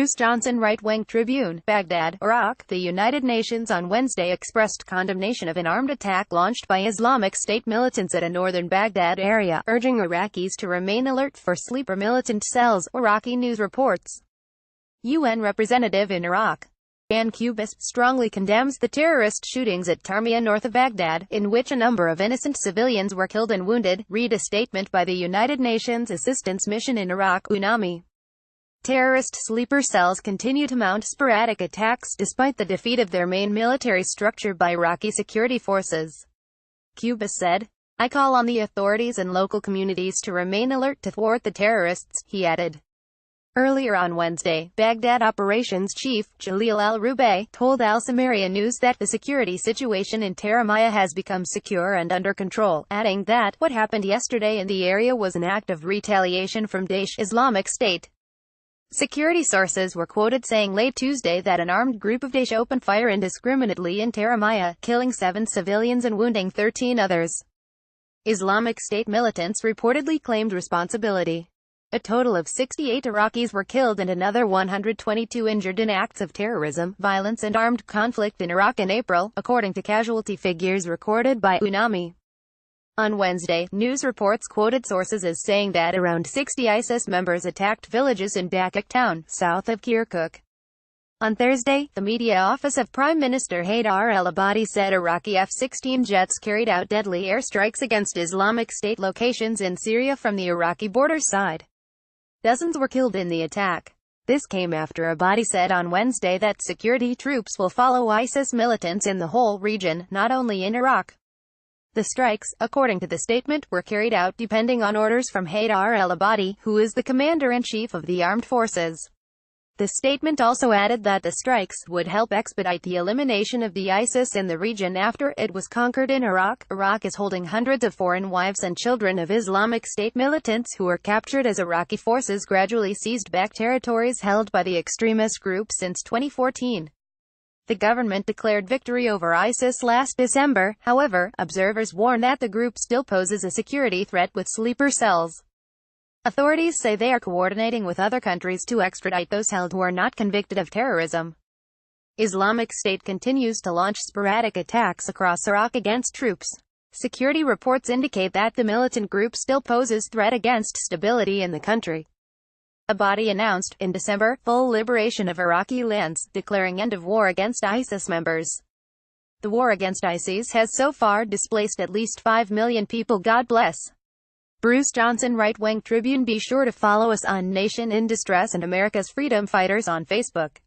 Bruce Johnson, Right-Wing Tribune, Baghdad, Iraq. The United Nations on Wednesday expressed condemnation of an armed attack launched by Islamic State militants at a northern Baghdad area, urging Iraqis to remain alert for sleeper militant cells, Iraqi news reports. UN representative in Iraq, Jan Kubis, strongly condemns the terrorist shootings at Tarmiya north of Baghdad, in which a number of innocent civilians were killed and wounded, read a statement by the United Nations Assistance Mission in Iraq, UNAMI. Terrorist sleeper cells continue to mount sporadic attacks, despite the defeat of their main military structure by Iraqi security forces. Kubis said, "I call on the authorities and local communities to remain alert to thwart the terrorists," he added. Earlier on Wednesday, Baghdad operations chief, Jalil al-Rubai, told Al-Samaria News that the security situation in Tarmiya has become secure and under control, adding that what happened yesterday in the area was an act of retaliation from Daesh Islamic State. Security sources were quoted saying late Tuesday that an armed group of Daesh opened fire indiscriminately in Tarmiya, killing 7 civilians and wounding 13 others. Islamic State militants reportedly claimed responsibility. A total of 68 Iraqis were killed and another 122 injured in acts of terrorism, violence and armed conflict in Iraq in April, according to casualty figures recorded by UNAMI. On Wednesday, news reports quoted sources as saying that around 60 ISIS members attacked villages in Dakak town, south of Kirkuk. On Thursday, the media office of Prime Minister Haider al-Abadi said Iraqi F-16 jets carried out deadly airstrikes against Islamic State locations in Syria from the Iraqi border side. Dozens were killed in the attack. This came after Abadi said on Wednesday that security troops will follow ISIS militants in the whole region, not only in Iraq. The strikes, according to the statement, were carried out depending on orders from Haider al-Abadi, who is the commander-in-chief of the armed forces. The statement also added that the strikes would help expedite the elimination of the ISIS in the region after it was conquered in Iraq. Iraq is holding hundreds of foreign wives and children of Islamic State militants who were captured as Iraqi forces gradually seized back territories held by the extremist group since 2014. The government declared victory over ISIS last December. However, observers warn that the group still poses a security threat with sleeper cells. Authorities say they are coordinating with other countries to extradite those held who are not convicted of terrorism. Islamic State continues to launch sporadic attacks across Iraq against troops. Security reports indicate that the militant group still poses threat against stability in the country. Abadi announced, in December, full liberation of Iraqi lands, declaring end of war against ISIS members. The war against ISIS has so far displaced at least 5 million people. God bless. Bruce Johnson, Right-Wing Tribune. Be sure to follow us on Nation in Distress and America's Freedom Fighters on Facebook.